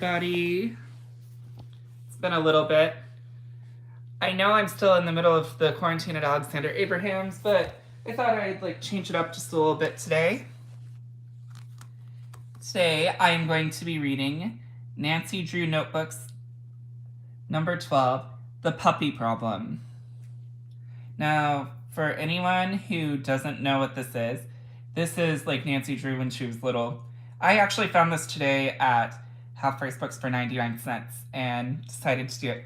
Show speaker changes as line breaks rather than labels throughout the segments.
Buddy. It's been a little bit. I know I'm still in the middle of the quarantine at Alexander Abraham's, but I thought I'd change it up just a little bit today. Today I am going to be reading Nancy Drew Notebooks number 12, The Puppy Problem. Now, for anyone who doesn't know what this is like Nancy Drew when she was little. I actually found this today at Half Price Books for 99 cents and decided to do it.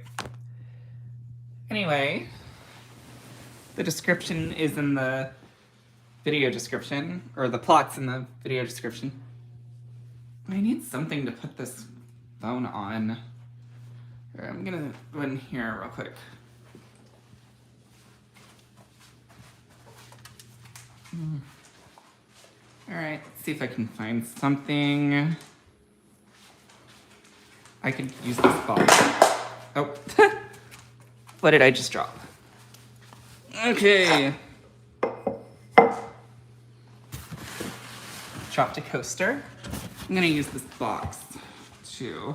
Anyway, the description is in the video description, or the plot's in the video description. I need something to put this phone on. I'm gonna go in here real quick. Alright, let's see if I can find something. I could use this box. Oh, what did I just drop? Okay. Dropped a coaster. I'm gonna use this box too.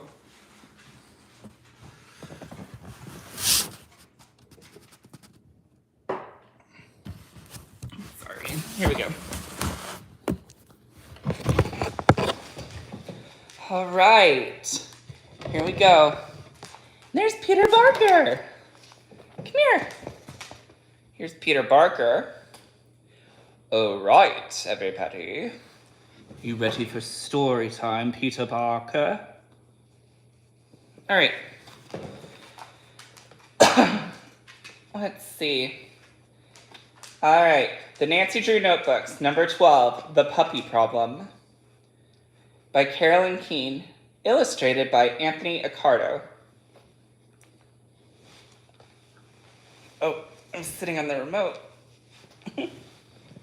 Sorry, here we go. All right, here we go. There's Peter Barker. Come here. Here's Peter Barker. All right, everybody. You ready for story time, Peter Barker? All right. Let's see. All right, the Nancy Drew Notebooks, number 12, The Puppy Problem, by Carolyn Keene, illustrated by Anthony Accardo. Oh, I'm sitting on the remote.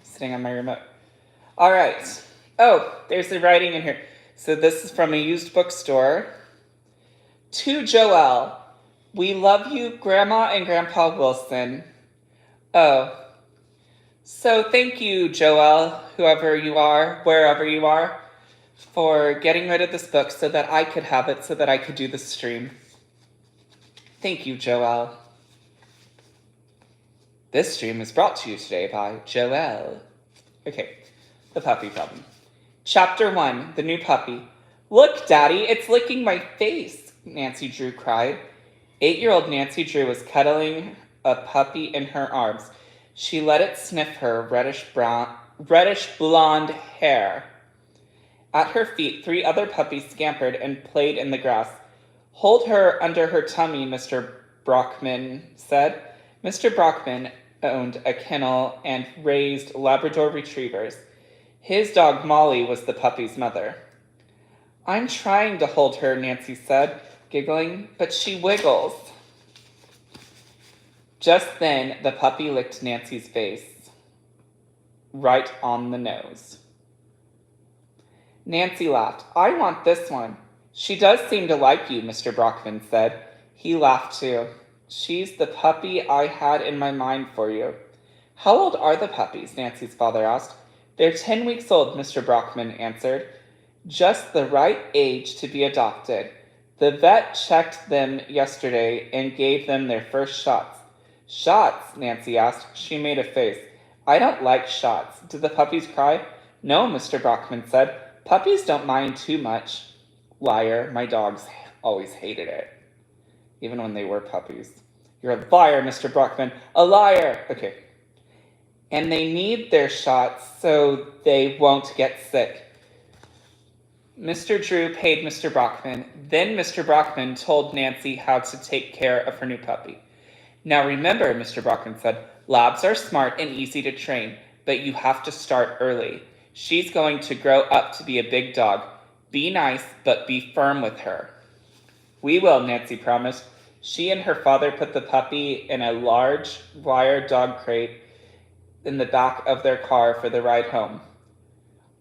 Sitting on my remote. All right. Oh, there's the writing in here. So this is from a used bookstore. To Joelle, we love you, Grandma and Grandpa Wilson. Oh. So thank you, Joelle, whoever you are, wherever you are, for getting rid of this book so that I could have it, so that I could do the stream. Thank you, Joelle. This stream is brought to you today by Joelle. Okay, The Puppy Problem. Chapter 1, The New Puppy. Look, Daddy, it's licking my face, Nancy Drew cried. 8-year-old Nancy Drew was cuddling a puppy in her arms. She let it sniff her reddish blonde hair. At her feet, 3 other puppies scampered and played in the grass. Hold her under her tummy, Mr. Brockman said. Mr. Brockman owned a kennel and raised Labrador retrievers. His dog Molly was the puppy's mother. I'm trying to hold her, Nancy said, giggling, but she wiggles. Just then, the puppy licked Nancy's face, right on the nose. Nancy laughed. I want this one. She does seem to like you, Mr. Brockman said. He laughed too. She's the puppy I had in my mind for you. How old are the puppies? Nancy's father asked. They're 10 weeks old, Mr. Brockman answered. Just the right age to be adopted. The vet checked them yesterday and gave them their first shots. Shots? Nancy asked. She made a face. I don't like shots. Did the puppies cry? No, Mr. Brockman said. Puppies don't mind too much. Liar. My dogs always hated it. Even when they were puppies. You're a liar, Mr. Brockman. A liar! Okay. And they need their shots so they won't get sick. Mr. Drew paid Mr. Brockman. Then Mr. Brockman told Nancy how to take care of her new puppy. Now remember, Mr. Brockman said, labs are smart and easy to train, but you have to start early. She's going to grow up to be a big dog. Be nice, but be firm with her. We will, Nancy promised. She and her father put the puppy in a large wire dog crate in the back of their car for the ride home.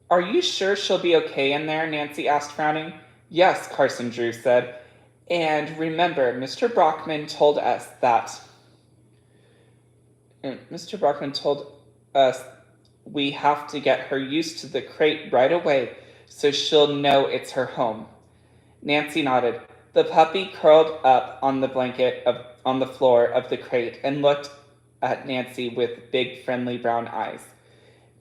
Are you sure she'll be okay in there? Nancy asked, frowning. Yes, Carson Drew said. And remember, Mr. Brockman told us we have to get her used to the crate right away so she'll know it's her home. Nancy nodded. The puppy curled up on the on the floor of the crate and looked at Nancy with big, friendly brown eyes.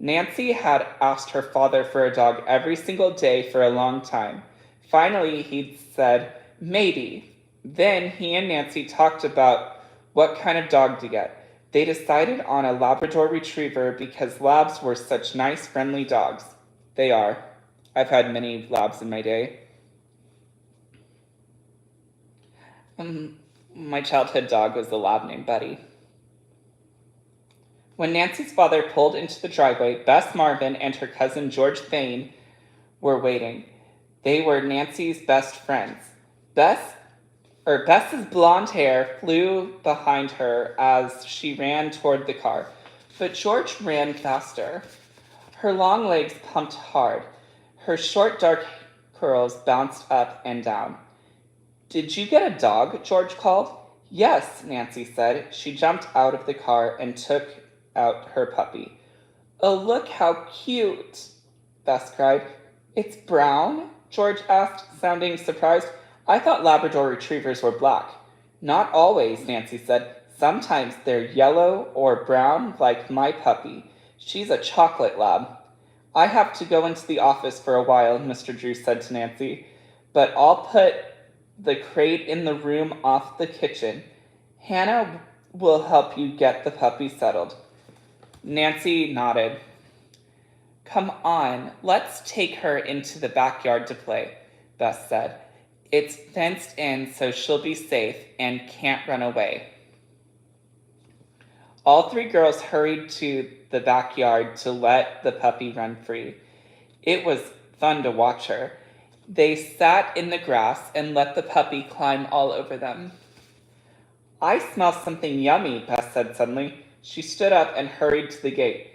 Nancy had asked her father for a dog every single day for a long time. Finally, he'd said, maybe. Then he and Nancy talked about what kind of dog to get. They decided on a Labrador Retriever because labs were such nice, friendly dogs. They are. I've had many labs in my day. My childhood dog was a lab named Buddy. When Nancy's father pulled into the driveway, Bess Marvin and her cousin George Thane were waiting. They were Nancy's best friends. Bess's blonde hair flew behind her as she ran toward the car, but George ran faster. Her long legs pumped hard. Her short dark curls bounced up and down. Did you get a dog? George called. Yes, Nancy said. She jumped out of the car and took out her puppy. Oh, look how cute, Bess cried. It's brown? George asked, sounding surprised. I thought Labrador Retrievers were black. Not always, Nancy said. Sometimes they're yellow or brown like my puppy. She's a chocolate lab. I have to go into the office for a while, Mr. Drew said to Nancy, but I'll put the crate in the room off the kitchen. Hannah will help you get the puppy settled. Nancy nodded. Come on, let's take her into the backyard to play, Bess said. It's fenced in so she'll be safe and can't run away. All three girls hurried to the backyard to let the puppy run free. It was fun to watch her. They sat in the grass and let the puppy climb all over them. I smell something yummy, Bess said suddenly. She stood up and hurried to the gate.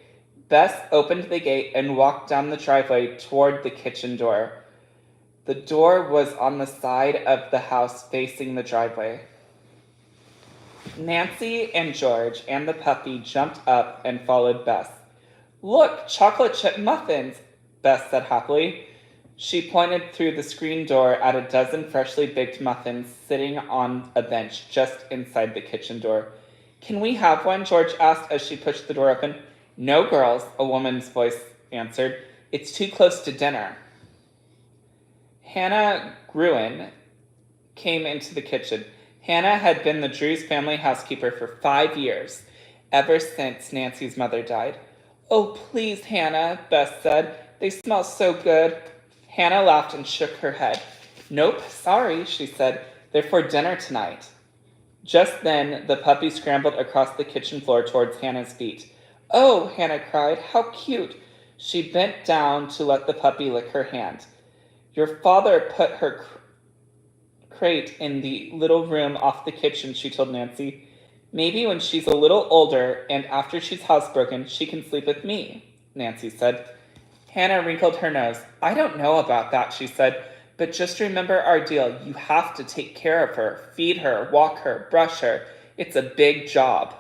Bess opened the gate and walked down the driveway toward the kitchen door. The door was on the side of the house facing the driveway. Nancy and George and the puppy jumped up and followed Bess. Look, chocolate chip muffins, Bess said happily. She pointed through the screen door at a dozen freshly baked muffins sitting on a bench just inside the kitchen door. Can we have one? George asked as she pushed the door open. No, girls, a woman's voice answered. It's too close to dinner. Hannah Gruen came into the kitchen. Hannah had been the Drews family housekeeper for 5 years, ever since Nancy's mother died. Oh, please, Hannah, Bess said. They smell so good. Hannah laughed and shook her head. Nope, sorry, she said. They're for dinner tonight. Just then, the puppy scrambled across the kitchen floor towards Hannah's feet. Oh, Hannah cried, how cute. She bent down to let the puppy lick her hand. Your father put her crate in the little room off the kitchen, she told Nancy. Maybe when she's a little older and after she's housebroken, she can sleep with me, Nancy said. Hannah wrinkled her nose. I don't know about that, she said, but just remember our deal. You have to take care of her, feed her, walk her, brush her. It's a big job.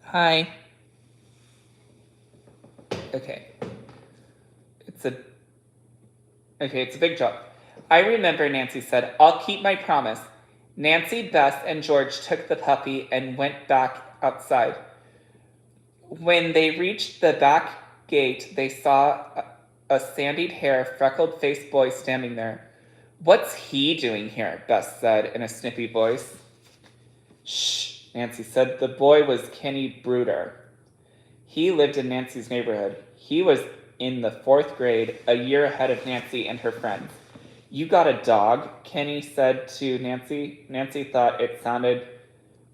Hi. Okay. It's a big job. I remember, Nancy said. I'll keep my promise. Nancy, Bess, and George took the puppy and went back outside. When they reached the back gate, they saw a sandied-haired, freckled-faced boy standing there. What's he doing here? Bess said in a snippy voice. Shh, Nancy said. The boy was Kenny Bruder. He lived in Nancy's neighborhood. He was in the 4th grade, a year ahead of Nancy and her friends. You got a dog? Kenny said to Nancy. Nancy thought it sounded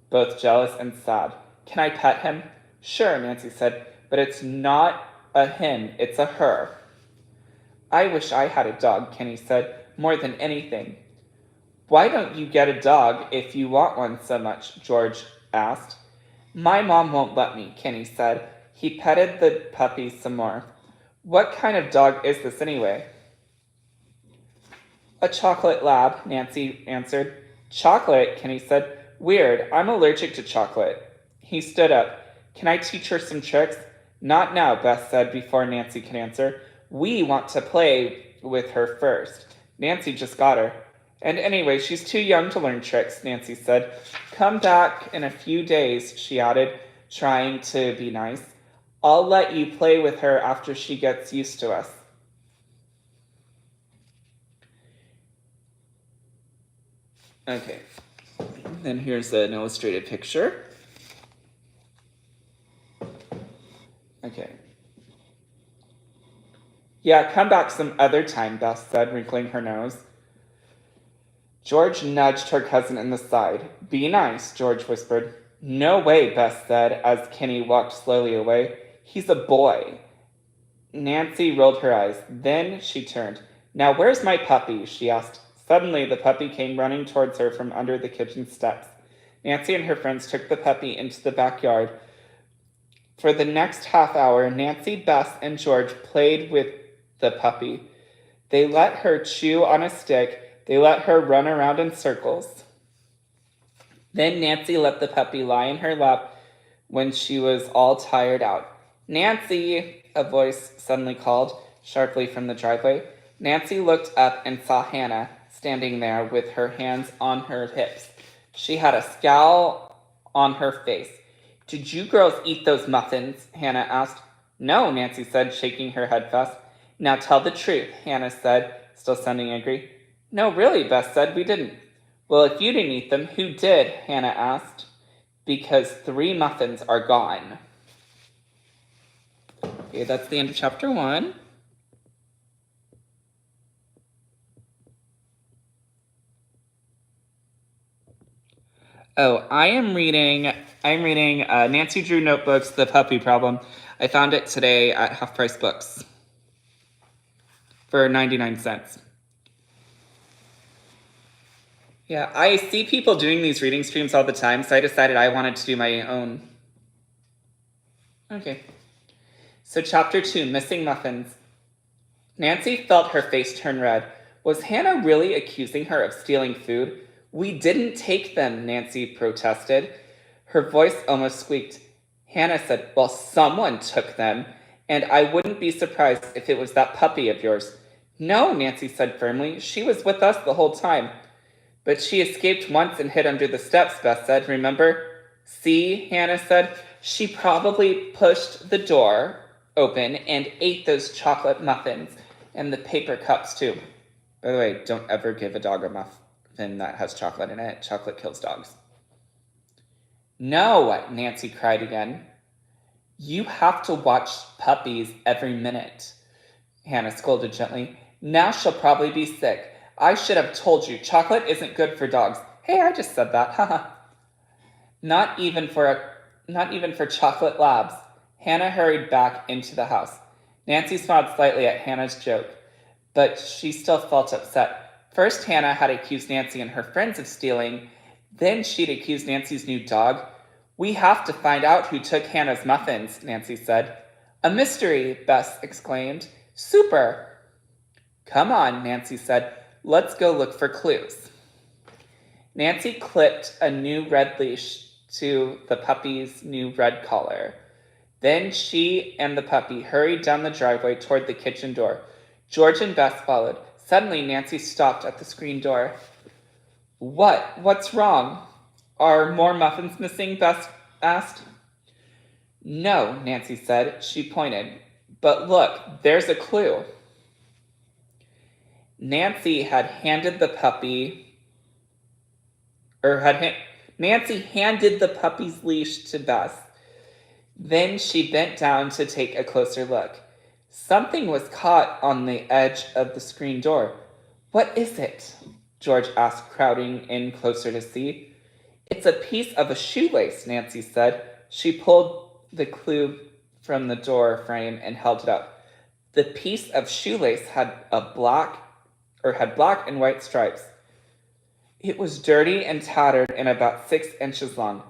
both jealous and sad. Can I pet him? Sure, Nancy said, but it's not a him, it's a her. I wish I had a dog, Kenny said, more than anything. Why don't you get a dog if you want one so much? George asked. My mom won't let me, Kenny said. He petted the puppy some more. What kind of dog is this anyway? A chocolate lab, Nancy answered. Chocolate, Kenny said. Weird, I'm allergic to chocolate. He stood up. Can I teach her some tricks? Not now, Beth said before Nancy could answer. We want to play with her first. Nancy just got her. And anyway, she's too young to learn tricks, Nancy said. Come back in a few days, she added, trying to be nice. I'll let you play with her after she gets used to us. Okay, then here's an illustrated picture. Okay. Yeah, come back some other time, Beth said, wrinkling her nose. George nudged her cousin in the side. Be nice, George whispered. No way, Beth said, as Kenny walked slowly away. He's a boy. Nancy rolled her eyes. Then she turned. Now where's my puppy? She asked. Suddenly, the puppy came running towards her from under the kitchen steps. Nancy and her friends took the puppy into the backyard. For the next half hour, Nancy, Beth, and George played with the puppy. They let her chew on a stick. They let her run around in circles. Then Nancy let the puppy lie in her lap when she was all tired out. Nancy, a voice suddenly called sharply from the driveway. Nancy looked up and saw Hannah standing there with her hands on her hips. She had a scowl on her face. Did you girls eat those muffins? Hannah asked. No, Nancy said, shaking her head fast. Now tell the truth, Hannah said, still sounding angry. No, really, Beth said, we didn't. Well, if you didn't eat them, who did? Hannah asked. Because 3 muffins are gone. Okay, that's the end of chapter 1. Oh, I'm reading Nancy Drew Notebooks, The Puppy Problem. I found it today at Half Price Books for 99 cents. Yeah, I see people doing these reading streams all the time, so I decided I wanted to do my own. Okay. So chapter 2, Missing Muffins. Nancy felt her face turn red. Was Hannah really accusing her of stealing food? We didn't take them, Nancy protested. Her voice almost squeaked. Hannah said, well, someone took them, and I wouldn't be surprised if it was that puppy of yours. No, Nancy said firmly. She was with us the whole time. But she escaped once and hid under the steps, Beth said. Remember? See, Hannah said. She probably pushed the door open and ate those chocolate muffins and the paper cups, too. By the way, don't ever give a dog a muffin that has chocolate in it. Chocolate kills dogs. No, Nancy cried again. You have to watch puppies every minute, Hannah scolded gently. Now she'll probably be sick. I should have told you, chocolate isn't good for dogs. Hey, I just said that, haha. Not even for chocolate labs. Hannah hurried back into the house. Nancy smiled slightly at Hannah's joke, but she still felt upset. First, Hannah had accused Nancy and her friends of stealing. Then she'd accused Nancy's new dog. We have to find out who took Hannah's muffins, Nancy said. A mystery, Bess exclaimed. Super. Come on, Nancy said. Let's go look for clues. Nancy clipped a new red leash to the puppy's new red collar. Then she and the puppy hurried down the driveway toward the kitchen door. George and Bess followed. Suddenly, Nancy stopped at the screen door. What's wrong? Are more muffins missing? Bess asked. No, Nancy said. She pointed. But look, there's a clue. Nancy had handed the puppy's leash to Bess. Then she bent down to take a closer look. Something was caught on the edge of the screen door. What is it? George asked, crowding in closer to see. It's a piece of a shoelace, Nancy said. She pulled the clue from the door frame and held it up. The piece of shoelace had black and white stripes. It was dirty and tattered and about 6 inches long.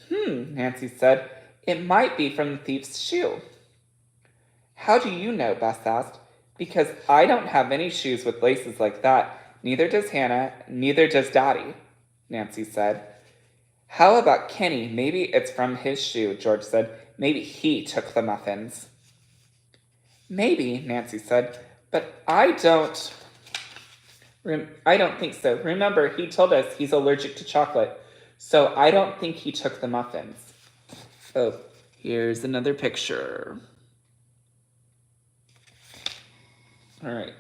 Nancy said. It might be from the thief's shoe. How do you know? Bess asked. Because I don't have any shoes with laces like that. Neither does Hannah, neither does Daddy, Nancy said. How about Kenny? Maybe it's from his shoe, George said. Maybe he took the muffins. Maybe, Nancy said, but I don't think so. Remember, he told us he's allergic to chocolate, so I don't think he took the muffins. Oh, here's another picture. All right.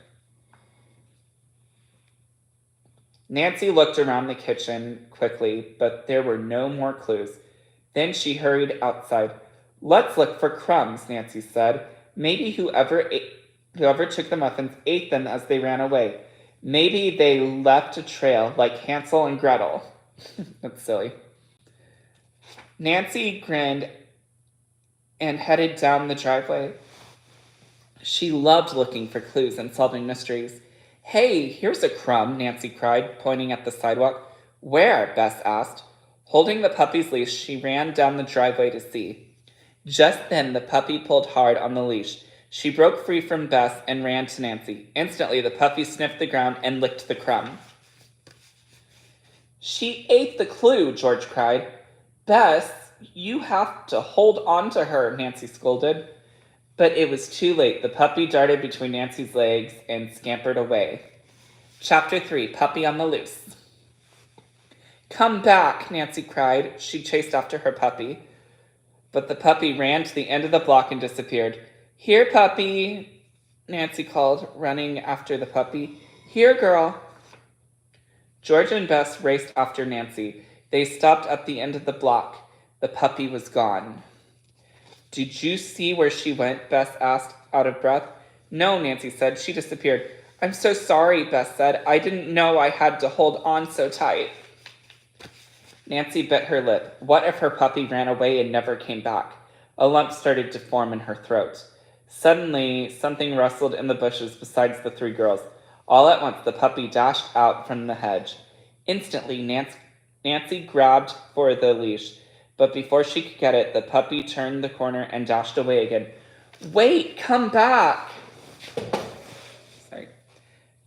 Nancy looked around the kitchen quickly, but there were no more clues. Then she hurried outside. Let's look for crumbs, Nancy said. Maybe whoever took the muffins ate them as they ran away. Maybe they left a trail like Hansel and Gretel. That's silly. Nancy grinned and headed down the driveway. She loved looking for clues and solving mysteries. Hey, here's a crumb, Nancy cried, pointing at the sidewalk. Where? Bess asked. Holding the puppy's leash, she ran down the driveway to see. Just then, the puppy pulled hard on the leash. She broke free from Bess and ran to Nancy. Instantly, the puppy sniffed the ground and licked the crumb. She ate the clue, George cried. Bess, you have to hold on to her, Nancy scolded. But it was too late. The puppy darted between Nancy's legs and scampered away. Chapter 3, Puppy on the Loose. Come back, Nancy cried. She chased after her puppy. But the puppy ran to the end of the block and disappeared. Here, puppy, Nancy called, running after the puppy. Here, girl. George and Bess raced after Nancy. They stopped at the end of the block. The puppy was gone. Did you see where she went? Bess asked, out of breath. No, Nancy said. She disappeared. I'm so sorry, Bess said. I didn't know I had to hold on so tight. Nancy bit her lip. What if her puppy ran away and never came back? A lump started to form in her throat. Suddenly, something rustled in the bushes besides the three girls. All at once, the puppy dashed out from the hedge. Instantly, Nancy grabbed for the leash. But before she could get it, the puppy turned the corner and dashed away again. Wait, come back! Sorry,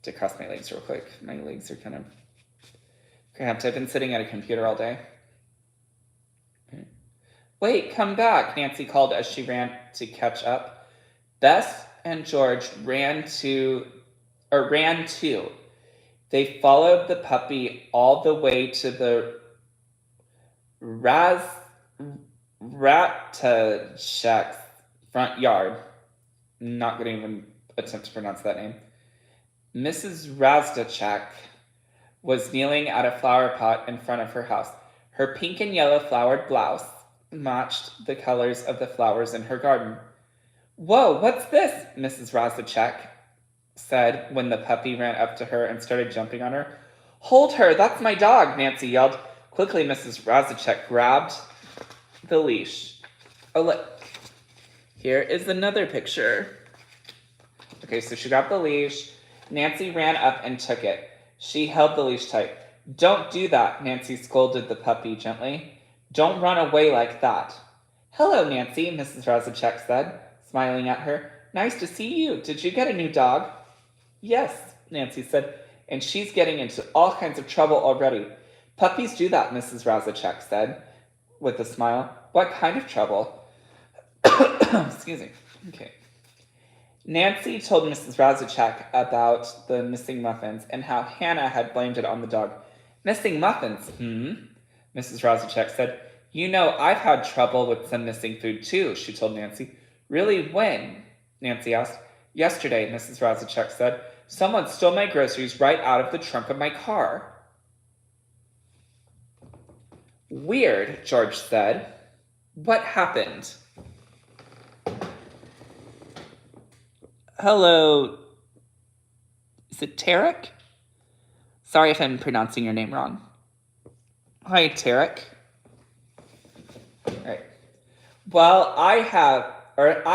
to cross my legs real quick. My legs are kind of cramped. I've been sitting at a computer all day. Wait, come back, Nancy called as she ran to catch up. Bess and George ran too. They followed the puppy all the way to the Ratashek's front yard. I'm not going to even attempt to pronounce that name. Mrs. Razdachek was kneeling at a flower pot in front of her house. Her pink and yellow flowered blouse matched the colors of the flowers in her garden. Whoa, what's this? Mrs. Razdachek said when the puppy ran up to her and started jumping on her. Hold her, that's my dog, Nancy yelled. Quickly, Mrs. Razdachek grabbed the leash. Oh, look. Here is another picture. Okay, so she grabbed the leash. Nancy ran up and took it. She held the leash tight. Don't do that, Nancy scolded the puppy gently. Don't run away like that. Hello, Nancy, Mrs. Razdachek said, smiling at her. Nice to see you. Did you get a new dog? Yes, Nancy said, and she's getting into all kinds of trouble already. Puppies do that, Mrs. Razdachek said, with a smile. What kind of trouble? Excuse me. Okay. Nancy told Mrs. Razdachek about the missing muffins and how Hannah had blamed it on the dog. Missing muffins? Mrs. Razdachek said. You know, I've had trouble with some missing food too, she told Nancy. Really, when? Nancy asked. Yesterday, Mrs. Razdachek said. Someone stole my groceries right out of the trunk of my car. Weird, George said. What happened? Hello. Is it Tarek? Sorry if I'm pronouncing your name wrong. Hi, Tarek. All right. Well, I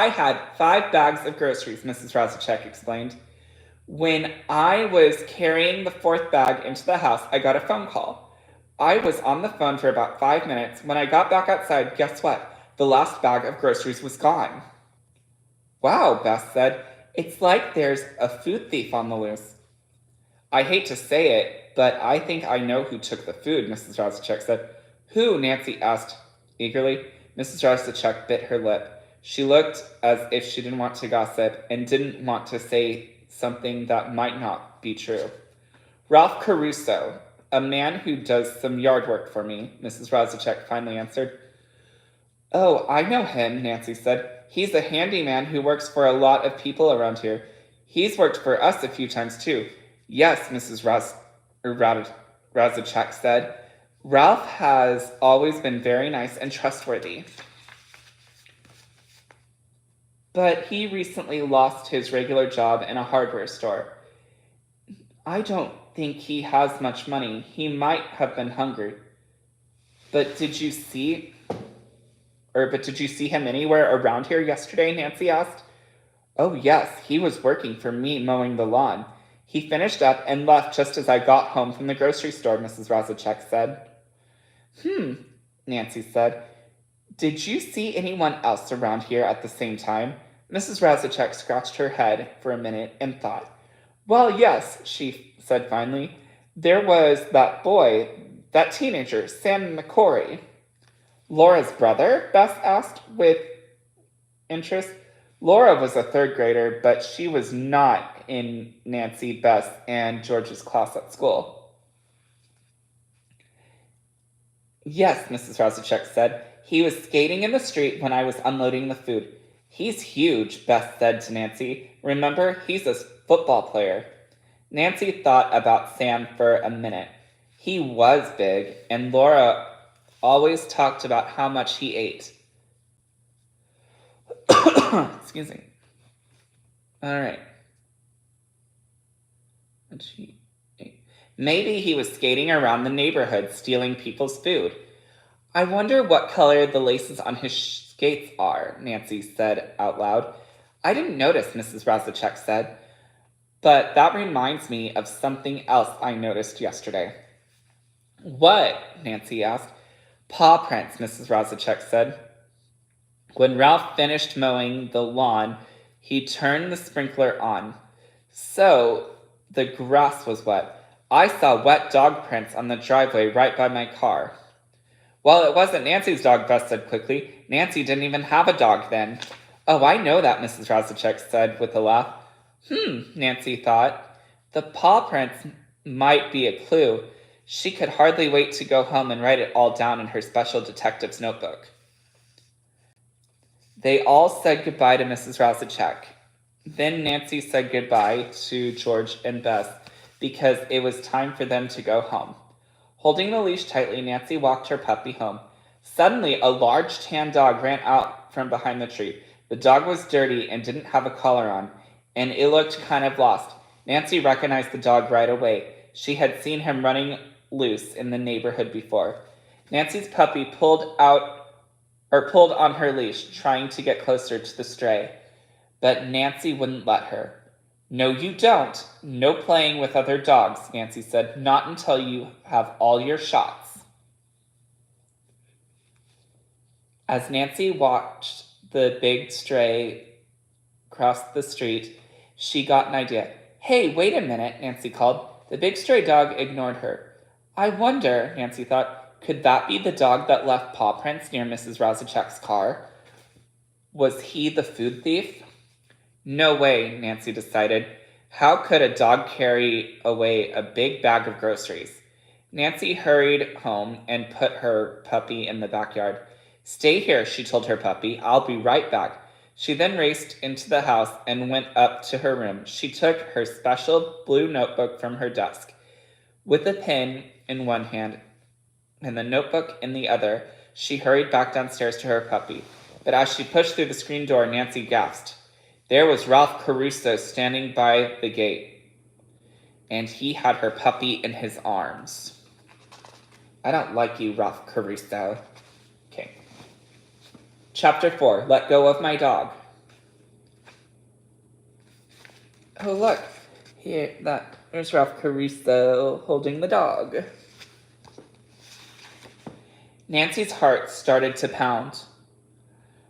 had 5 bags of groceries, Mrs. Razdachek explained. When I was carrying the 4th bag into the house, I got a phone call. I was on the phone for about 5 minutes. When I got back outside, guess what? The last bag of groceries was gone. Wow, Bess said. It's like there's a food thief on the loose. I hate to say it, but I think I know who took the food, Mrs. Razdachek said. Who? Nancy asked eagerly. Mrs. Rosachek bit her lip. She looked as if she didn't want to gossip and didn't want to say something that might not be true. Ralph Caruso, a man who does some yard work for me, Mrs. Rosachek finally answered. Oh, I know him, Nancy said. He's a handyman who works for a lot of people around here. He's worked for us a few times, too. Yes, Mrs. Rosachek said. Ralph has always been very nice and trustworthy. But he recently lost his regular job in a hardware store. I don't think he has much money. He might have been hungry. But did you see him anywhere around here yesterday? Nancy asked. Oh, yes, he was working for me mowing the lawn. He finished up and left just as I got home from the grocery store, Mrs. Rosachek said. Nancy said. Did you see anyone else around here at the same time? Mrs. Rosachek scratched her head for a minute and thought. Well, yes, she said finally. There was that boy, that teenager, Sam McCory. Laura's brother? Beth asked with interest. Laura was a third grader, but she was not in Nancy, Beth, and George's class at school. Yes, Mrs. Rosachek said. He was skating in the street when I was unloading the food. He's huge, Beth said to Nancy. Remember, he's a football player. Nancy thought about Sam for a minute. He was big, and Laura always talked about how much he ate. Excuse me. All right. Maybe he was skating around the neighborhood stealing people's food. I wonder what color the laces on his skates are, Nancy said out loud. I didn't notice, Mrs. Rosachek said. But that reminds me of something else I noticed yesterday. What? Nancy asked. Paw prints, Mrs. Rosachek said. When Ralph finished mowing the lawn, he turned the sprinkler on. So the grass was wet. I saw wet dog prints on the driveway right by my car. Well, it wasn't Nancy's dog, Beth said quickly. Nancy didn't even have a dog then. Oh, I know that, Mrs. Rosachek said with a laugh. Nancy thought. The paw prints might be a clue. She could hardly wait to go home and write it all down in her special detective's notebook. They all said goodbye to Mrs. Rosachek. Then Nancy said goodbye to George and Beth because it was time for them to go home. Holding the leash tightly, Nancy walked her puppy home. Suddenly, a large tan dog ran out from behind the tree. The dog was dirty and didn't have a collar on, and it looked kind of lost. Nancy recognized the dog right away. She had seen him running loose in the neighborhood before. Nancy's puppy pulled on her leash, trying to get closer to the stray. But Nancy wouldn't let her. No, you don't. No playing with other dogs, Nancy said. Not until you have all your shots. As Nancy watched the big stray cross the street, she got an idea. Hey, wait a minute, Nancy called. The big stray dog ignored her. I wonder, Nancy thought, could that be the dog that left paw prints near Mrs. Rosachek's car? Was he the food thief? No way, Nancy decided. How could a dog carry away a big bag of groceries? Nancy hurried home and put her puppy in the backyard. Stay here, she told her puppy. I'll be right back. She then raced into the house and went up to her room. She took her special blue notebook from her desk. With a pen in one hand and the notebook in the other, she hurried back downstairs to her puppy. But as she pushed through the screen door, Nancy gasped. There was Ralph Caruso standing by the gate, and he had her puppy in his arms. I don't like you, Ralph Caruso. Okay. Chapter 4, Let Go of My Dog. Oh, look. There's Ralph Caruso holding the dog. Nancy's heart started to pound.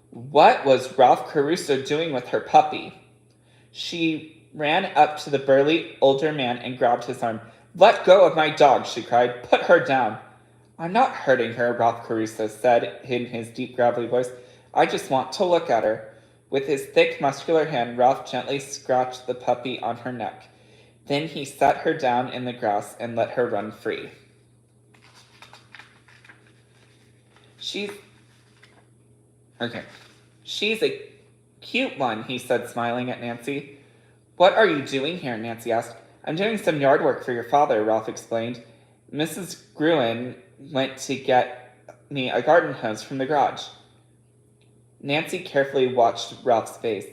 What was Ralph Caruso doing with her puppy? She ran up to the burly older man and grabbed his arm. Let go of my dog, she cried. Put her down. I'm not hurting her, Ralph Caruso said in his deep, gravelly voice. I just want to look at her. With his thick, muscular hand, Ralph gently scratched the puppy on her neck. Then he set her down in the grass and let her run free. She's a cute one, he said, smiling at Nancy. What are you doing here? Nancy asked. I'm doing some yard work for your father, Ralph explained. Mrs. Gruen went to get me a garden hose from the garage. Nancy carefully watched Ralph's face.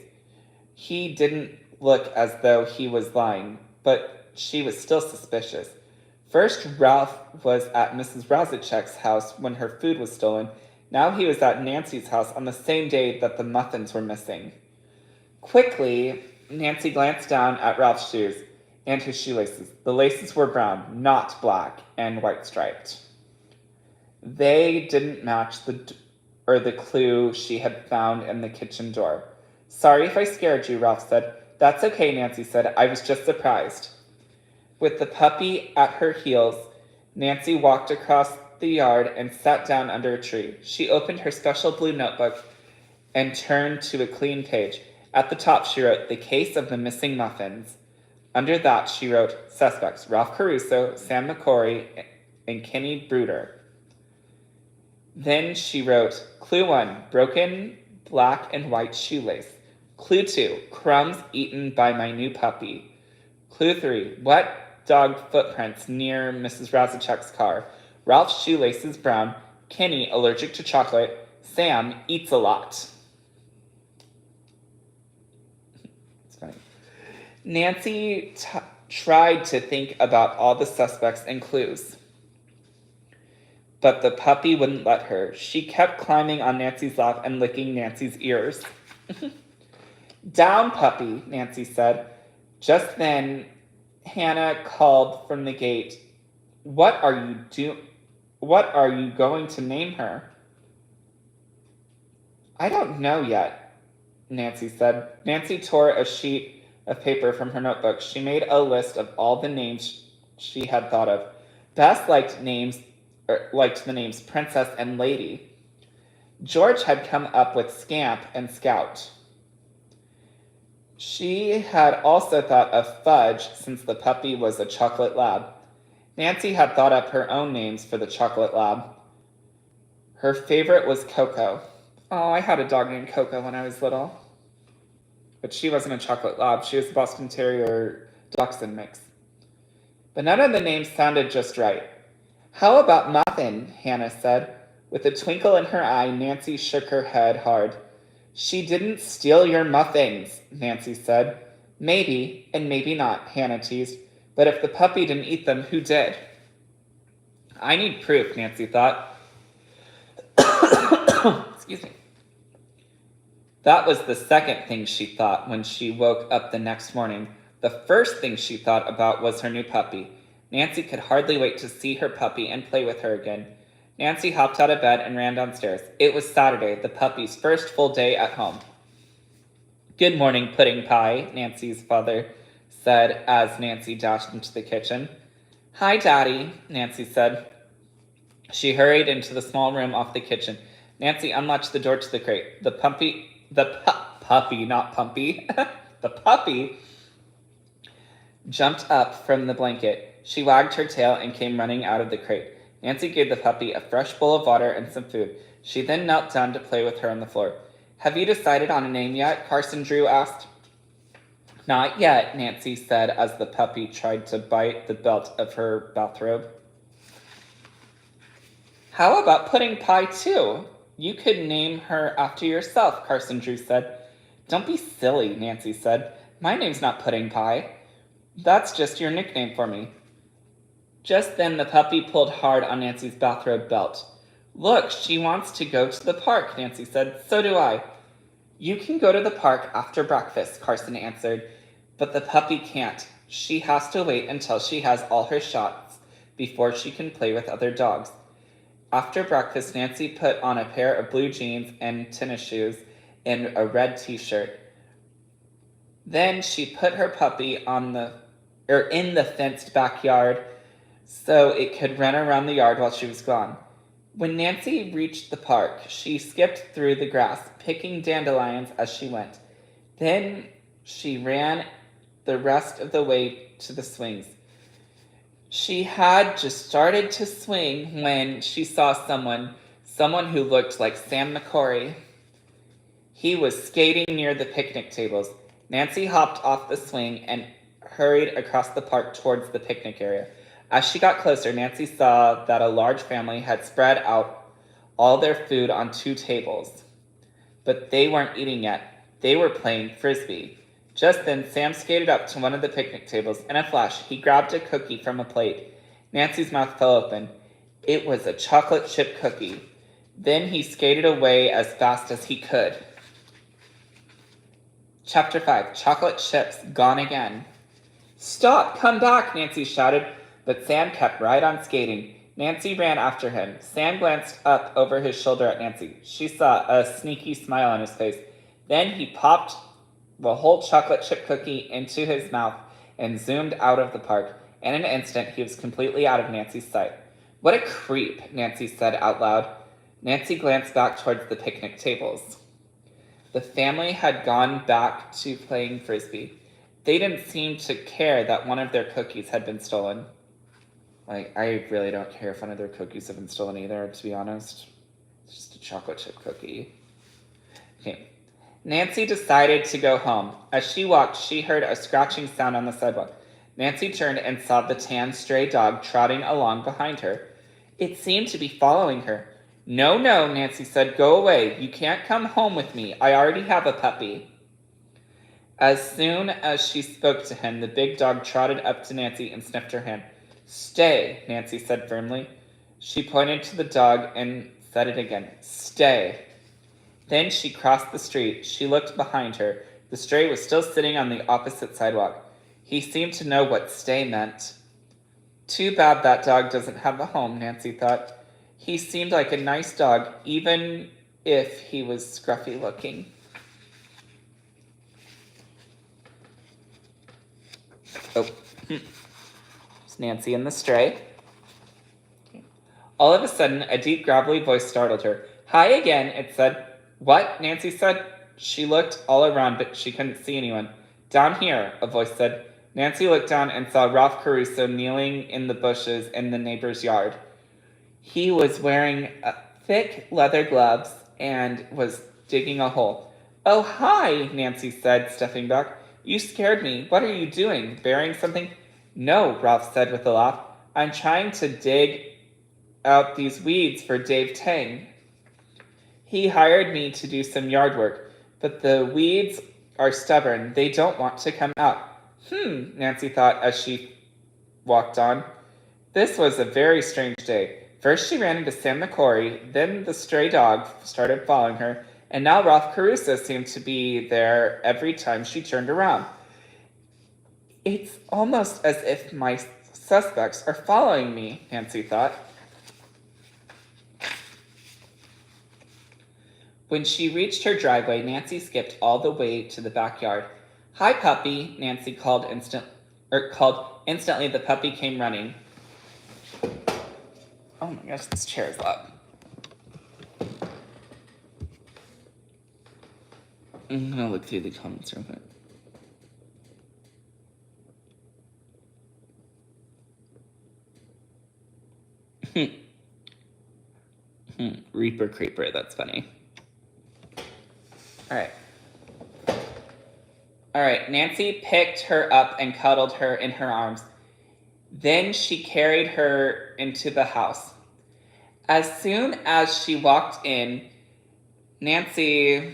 He didn't look as though he was lying, but she was still suspicious. First, Ralph was at Mrs. Razachek's house when her food was stolen. Now he was at Nancy's house on the same day that the muffins were missing. Quickly, Nancy glanced down at Ralph's shoes and his shoelaces. The laces were brown, not black, and white striped. They didn't match the clue she had found in the kitchen door. Sorry if I scared you, Ralph said. That's okay, Nancy said. I was just surprised. With the puppy at her heels, Nancy walked across the yard and sat down under a tree. She opened her special blue notebook and turned to a clean page. At the top, she wrote, The Case of the Missing Muffins. Under that, she wrote, Suspects, Ralph Caruso, Sam McCory, and Kenny Bruder. Then she wrote, Clue 1, broken black and white shoelace. Clue 2, crumbs eaten by my new puppy. Clue 3, wet dog footprints near Mrs. Razachek's car. Ralph's shoelace is brown. Kenny, allergic to chocolate. Sam eats a lot. It's funny. Nancy tried to think about all the suspects and clues, but the puppy wouldn't let her. She kept climbing on Nancy's lap and licking Nancy's ears. Down, puppy, Nancy said. Just then, Hannah called from the gate. What are you going to name her? I don't know yet, Nancy said. Nancy tore a sheet of paper from her notebook. She made a list of all the names she had thought of. Bess liked the names Princess and Lady. George had come up with Scamp and Scout. She had also thought of Fudge, since the puppy was a chocolate lab. Nancy had thought up her own names for the chocolate lab. Her favorite was Coco. Oh, I had a dog named Coco when I was little. But she wasn't a chocolate lab. She was a Boston Terrier Dachshund mix. But none of the names sounded just right. How about Muffin? Hannah said. With a twinkle in her eye, Nancy shook her head hard. She didn't steal your muffins, Nancy said. Maybe, and maybe not, Hannah teased. But if the puppy didn't eat them, who did? I need proof, Nancy thought. Excuse me. That was the second thing she thought when she woke up the next morning. The first thing she thought about was her new puppy. Nancy could hardly wait to see her puppy and play with her again. Nancy hopped out of bed and ran downstairs. It was Saturday, the puppy's first full day at home. Good morning, Pudding Pie, Nancy's father said as Nancy dashed into the kitchen. Hi, Daddy, Nancy said. She hurried into the small room off the kitchen. Nancy unlatched the door to the crate. The puppy, not Pumpy, the puppy jumped up from the blanket. She wagged her tail and came running out of the crate. Nancy gave the puppy a fresh bowl of water and some food. She then knelt down to play with her on the floor. Have you decided on a name yet? Carson Drew asked. Not yet, Nancy said as the puppy tried to bite the belt of her bathrobe. How about Pudding Pie, too? You could name her after yourself, Carson Drew said. Don't be silly, Nancy said. My name's not Pudding Pie. That's just your nickname for me. Just then the puppy pulled hard on Nancy's bathrobe belt. Look, she wants to go to the park, Nancy said. So do I. You can go to the park after breakfast, Carson answered. But the puppy can't. She has to wait until she has all her shots before she can play with other dogs. After breakfast, Nancy put on a pair of blue jeans and tennis shoes and a red t-shirt. Then she put her puppy in the fenced backyard so it could run around the yard while she was gone. When Nancy reached the park, she skipped through the grass, picking dandelions as she went. Then she ran the rest of the way to the swings. She had just started to swing when she saw someone who looked like Sam McCory. He was skating near the picnic tables. Nancy hopped off the swing and hurried across the park towards the picnic area. As she got closer, Nancy saw that a large family had spread out all their food on 2 tables. But they weren't eating yet. They were playing frisbee. Just then, Sam skated up to one of the picnic tables. In a flash, he grabbed a cookie from a plate. Nancy's mouth fell open. It was a chocolate chip cookie. Then he skated away as fast as he could. Chapter 5, Chocolate Chips Gone Again. Stop! Come back! Nancy shouted, but Sam kept right on skating. Nancy ran after him. Sam glanced up over his shoulder at Nancy. She saw a sneaky smile on his face. Then he popped the whole chocolate chip cookie into his mouth and zoomed out of the park. In an instant, he was completely out of Nancy's sight. What a creep, Nancy said out loud. Nancy glanced back towards the picnic tables. The family had gone back to playing frisbee. They didn't seem to care that one of their cookies had been stolen. I really don't care if one of their cookies have been stolen either, to be honest. It's just a chocolate chip cookie. Okay. Nancy decided to go home. As she walked, she heard a scratching sound on the sidewalk. Nancy turned and saw the tan stray dog trotting along behind her. It seemed to be following her. No, Nancy said, go away. You can't come home with me. I already have a puppy. As soon as she spoke to him, the big dog trotted up to Nancy and sniffed her hand. Stay, Nancy said firmly. She pointed to the dog and said it again. Stay. Then she crossed the street. She looked behind her. The stray was still sitting on the opposite sidewalk. He seemed to know what stay meant. Too bad that dog doesn't have a home, Nancy thought. He seemed like a nice dog, even if he was scruffy looking. Oh, it's Nancy and the stray. All of a sudden, a deep, gravelly voice startled her. Hi again, it said. What? Nancy said. She looked all around, but she couldn't see anyone. Down here, a voice said. Nancy looked down and saw Ralph Caruso kneeling in the bushes in the neighbor's yard. He was wearing thick leather gloves and was digging a hole. Oh, hi, Nancy said, stepping back. You scared me. What are you doing? Burying something? No, Ralph said with a laugh. I'm trying to dig out these weeds for Dave Tang. He hired me to do some yard work, but the weeds are stubborn. They don't want to come out. Nancy thought as she walked on. This was a very strange day. First she ran into Sam McCory, then the stray dog started following her, and now Ralph Caruso seemed to be there every time she turned around. It's almost as if my suspects are following me, Nancy thought. When she reached her driveway, Nancy skipped all the way to the backyard. Hi, puppy, Nancy called instantly. The puppy came running. Oh my gosh, this chair is loud. I'm gonna look through the comments real quick. Reaper Creeper, that's funny. Alright, Nancy picked her up and cuddled her in her arms. Then she carried her into the house. As soon as she walked in, Nancy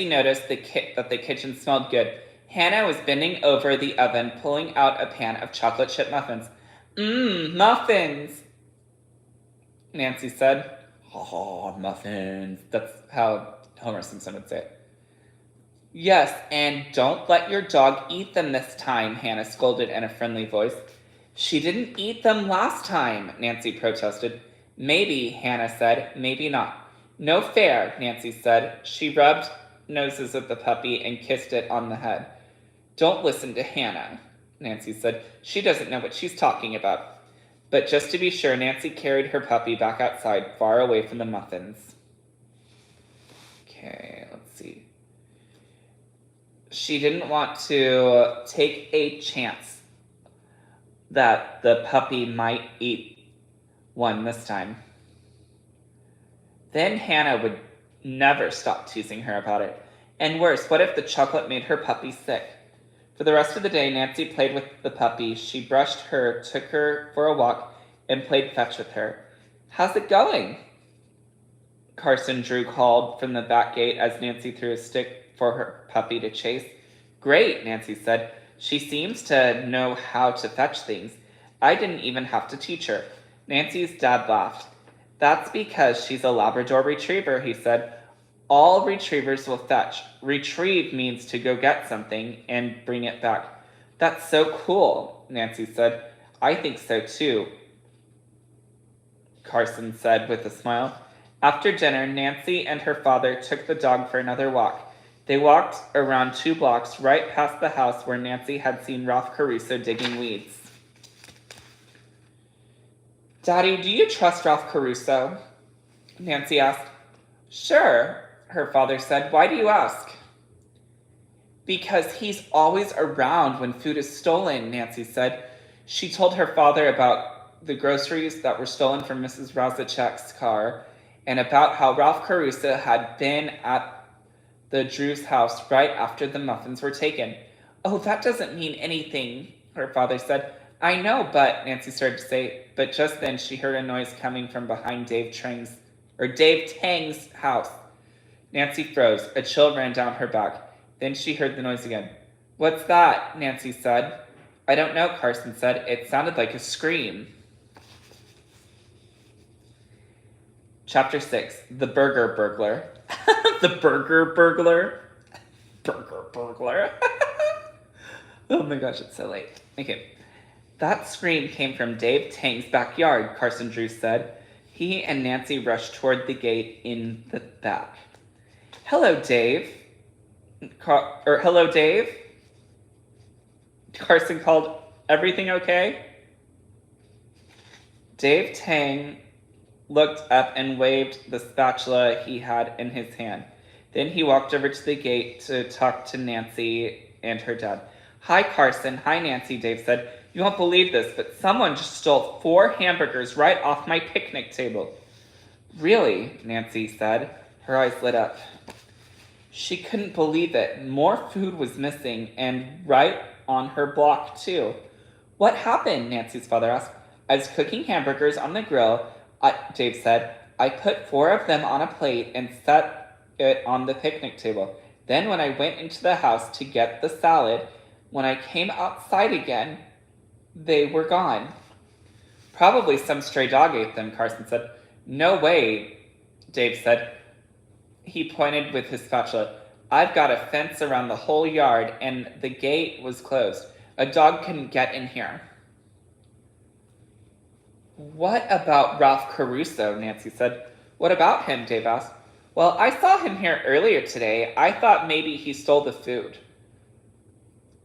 noticed that the kitchen smelled good. Hannah was bending over the oven, pulling out a pan of chocolate chip muffins. Muffins, Nancy said. Oh, muffins. That's how Homer Simpson would say it. Yes, and don't let your dog eat them this time, Hannah scolded in a friendly voice. She didn't eat them last time, Nancy protested. Maybe, Hannah said, maybe not. No fair, Nancy said. She rubbed noses at the puppy and kissed it on the head. Don't listen to Hannah. Nancy said. She doesn't know what she's talking about. But just to be sure, Nancy carried her puppy back outside, far away from the muffins. Okay, let's see. She didn't want to take a chance that the puppy might eat one this time. Then Hannah would never stop teasing her about it. And worse, what if the chocolate made her puppy sick? For the rest of the day, Nancy played with the puppy. She brushed her, took her for a walk, and played fetch with her. How's it going? Carson Drew called from the back gate as Nancy threw a stick for her puppy to chase. Great, Nancy said. She seems to know how to fetch things. I didn't even have to teach her. Nancy's dad laughed. That's because she's a Labrador retriever, he said. All retrievers will fetch. Retrieve means to go get something and bring it back. That's so cool, Nancy said. I think so too, Carson said with a smile. After dinner, Nancy and her father took the dog for another walk. They walked around 2 blocks right past the house where Nancy had seen Ralph Caruso digging weeds. Daddy, do you trust Ralph Caruso? Nancy asked. Sure, her father said. Why do you ask? Because he's always around when food is stolen, Nancy said. She told her father about the groceries that were stolen from Mrs. Razachek's car and about how Ralph Caruso had been at the Drews' house right after the muffins were taken. Oh, that doesn't mean anything, her father said. I know, but, Nancy started to say, but just then she heard a noise coming from behind Dave Tang's house. Nancy froze. A chill ran down her back. Then she heard the noise again. What's that? Nancy said. I don't know, Carson said. It sounded like a scream. Chapter 6. The Burger Burglar. The Burger Burglar? Burger Burglar. Oh my gosh, it's so late. Okay. That scream came from Dave Tang's backyard, Carson Drew said. He and Nancy rushed toward the gate in the back. Hello, Dave. Hello, Dave? Carson called. Everything okay? Dave Tang looked up and waved the spatula he had in his hand. Then he walked over to the gate to talk to Nancy and her dad. Hi, Carson. Hi, Nancy, Dave said. You won't believe this, but someone just stole 4 hamburgers right off my picnic table. Really? Nancy said. Her eyes lit up. She couldn't believe it. More food was missing, and right on her block, too. What happened? Nancy's father asked. I was cooking hamburgers on the grill, Dave said. I put 4 of them on a plate and set it on the picnic table. Then when I went into the house to get the salad, when I came outside again, they were gone. Probably some stray dog ate them, Carson said. No way, Dave said. He pointed with his spatula. I've got a fence around the whole yard, and the gate was closed. A dog couldn't get in here. What about Ralph Caruso? Nancy said. What about him? Dave asked. Well, I saw him here earlier today. I thought maybe he stole the food,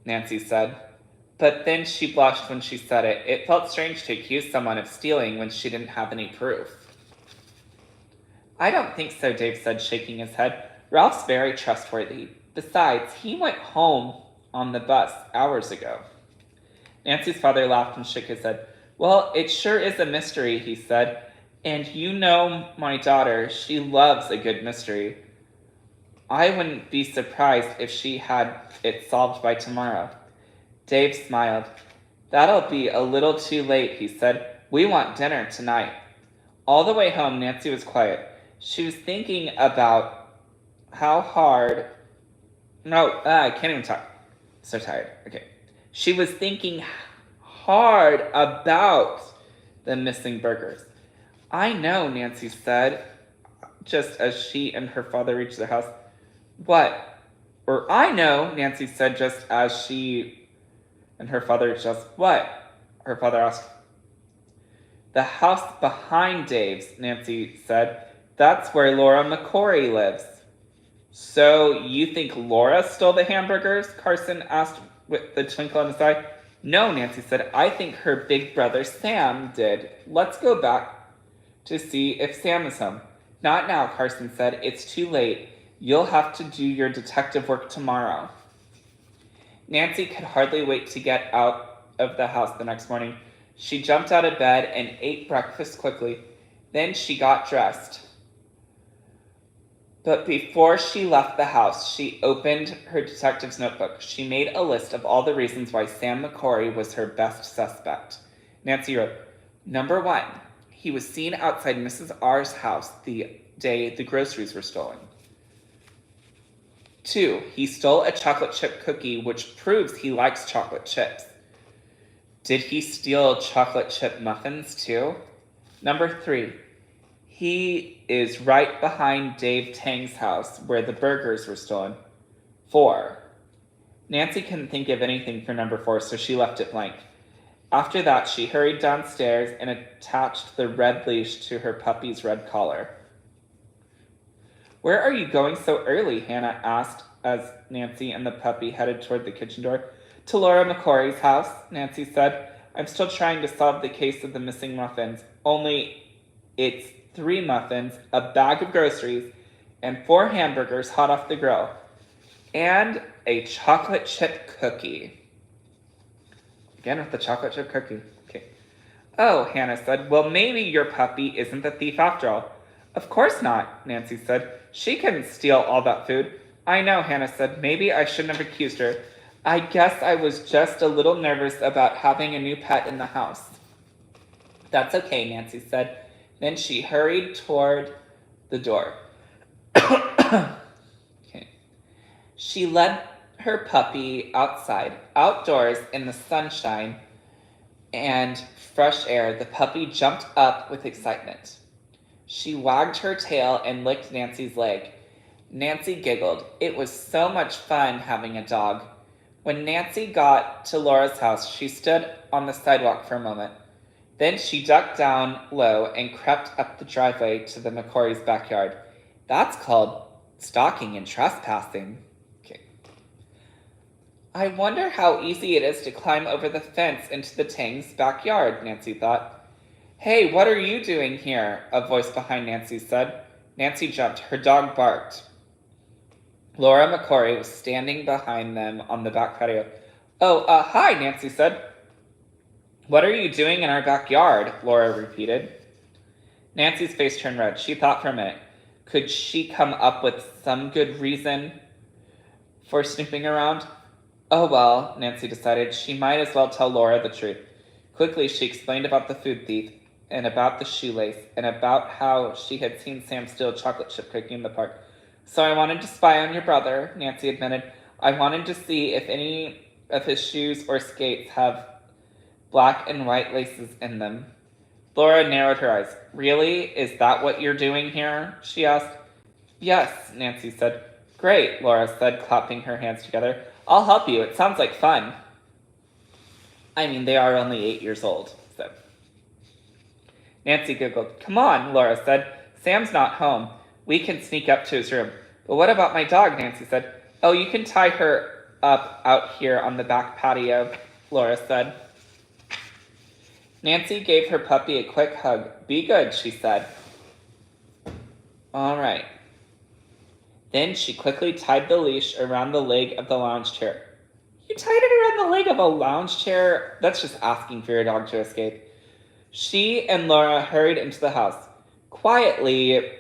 Nancy said. But then she blushed when she said it. It felt strange to accuse someone of stealing when she didn't have any proof. I don't think so, Dave said, shaking his head. Ralph's very trustworthy. Besides, he went home on the bus hours ago. Nancy's father laughed and shook his head. Well, it sure is a mystery, he said. And you know my daughter, she loves a good mystery. I wouldn't be surprised if she had it solved by tomorrow. Dave smiled. That'll be a little too late, he said. We want dinner tonight. All the way home, Nancy was quiet. She was thinking about how hard... No, I can't even talk. So tired. Okay. She was thinking hard about the missing burgers. I know, Nancy said, just as she and her father reached the house. What? Or I know, Nancy said, just as she and her father reached the house. What? Her father asked. The house behind Dave's, Nancy said. That's where Laura McCory lives. So you think Laura stole the hamburgers? Carson asked with the twinkle in his eye. No, Nancy said. I think her big brother Sam did. Let's go back to see if Sam is home. Not now, Carson said. It's too late. You'll have to do your detective work tomorrow. Nancy could hardly wait to get out of the house the next morning. She jumped out of bed and ate breakfast quickly. Then she got dressed. But before she left the house, she opened her detective's notebook. She made a list of all the reasons why Sam McCory was her best suspect. Nancy wrote, Number 1, he was seen outside Mrs. R's house the day the groceries were stolen. 2, he stole a chocolate chip cookie, which proves he likes chocolate chips. Did he steal chocolate chip muffins too? Number 3, he is right behind Dave Tang's house where the burgers were stolen. 4. Nancy couldn't think of anything for number 4, so she left it blank. After that, she hurried downstairs and attached the red leash to her puppy's red collar. Where are you going so early? Hannah asked as Nancy and the puppy headed toward the kitchen door. To Laura McCory's house, Nancy said. I'm still trying to solve the case of the missing muffins. Only it's 3 muffins, a bag of groceries, and 4 hamburgers hot off the grill. And a chocolate chip cookie. Again with the chocolate chip cookie. Okay. Oh, Hannah said, well, maybe your puppy isn't the thief after all. Of course not, Nancy said. She couldn't steal all that food. I know, Hannah said. Maybe I shouldn't have accused her. I guess I was just a little nervous about having a new pet in the house. That's okay, Nancy said. Then she hurried toward the door. Okay. She led her puppy outside, outdoors in the sunshine and fresh air. The puppy jumped up with excitement. She wagged her tail and licked Nancy's leg. Nancy giggled. It was so much fun having a dog. When Nancy got to Laura's house, she stood on the sidewalk for a moment. Then she ducked down low and crept up the driveway to the McCory's backyard. That's called stalking and trespassing. Okay. I wonder how easy it is to climb over the fence into the Tang's backyard, Nancy thought. Hey, what are you doing here? A voice behind Nancy said. Nancy jumped. Her dog barked. Laura McCory was standing behind them on the back patio. Hi, Nancy said. What are you doing in our backyard? Laura repeated. Nancy's face turned red. She thought for a minute. Could she come up with some good reason for snooping around? Oh well, Nancy decided. She might as well tell Laura the truth. Quickly, she explained about the food thief and about the shoelace and about how she had seen Sam steal a chocolate chip cookie in the park. So I wanted to spy on your brother, Nancy admitted. I wanted to see if any of his shoes or skates have black and white laces in them. Laura narrowed her eyes. Really? Is that what you're doing here? She asked. Yes, Nancy said. Great, Laura said, clapping her hands together. I'll help you. It sounds like fun. I mean, they are only 8 years old, so. Nancy giggled. Come on, Laura said. Sam's not home. We can sneak up to his room. But what about my dog, Nancy said. Oh, you can tie her up out here on the back patio, Laura said. Nancy gave her puppy a quick hug. Be good, she said. All right. Then she quickly tied the leash around the leg of the lounge chair. You tied it around the leg of a lounge chair? That's just asking for your dog to escape. She and Laura hurried into the house. Quietly,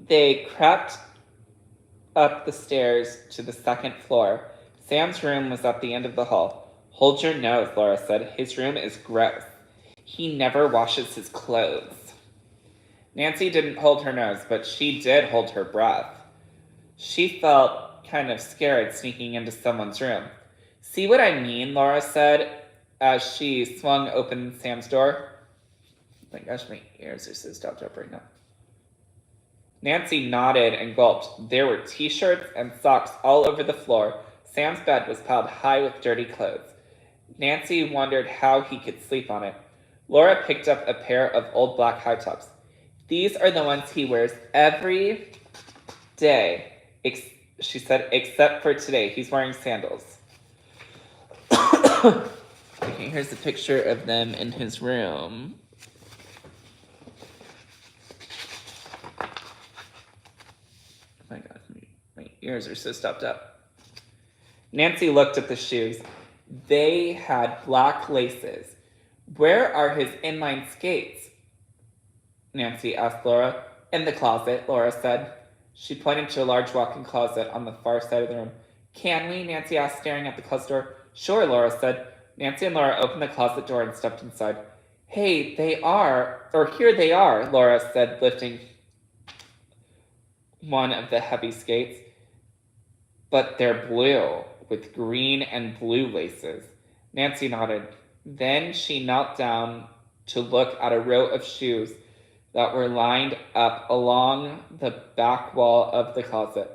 they crept up the stairs to the 2nd floor. Sam's room was at the end of the hall. Hold your nose, Laura said. His room is gross. He never washes his clothes. Nancy didn't hold her nose, but she did hold her breath. She felt kind of scared sneaking into someone's room. See what I mean, Laura said as she swung open Sam's door. Oh my gosh, my ears are so stopped up right now. Nancy nodded and gulped. There were t-shirts and socks all over the floor. Sam's bed was piled high with dirty clothes. Nancy wondered how he could sleep on it. Laura picked up a pair of old black high tops. These are the ones he wears every day, she said, except for today. He's wearing sandals. Okay. Okay, here's a picture of them in his room. Oh my God, my ears are so stopped up. Nancy looked at the shoes. They had black laces. Where are his inline skates? Nancy asked Laura. In the closet, Laura said. She pointed to a large walk-in closet on the far side of the room. Can we? Nancy asked, staring at the closet door. Sure, Laura said. Nancy and Laura opened the closet door and stepped inside. Hey, here they are, Laura said, lifting one of the heavy skates. But they're blue, with green and blue laces. Nancy nodded. Then she knelt down to look at a row of shoes that were lined up along the back wall of the closet.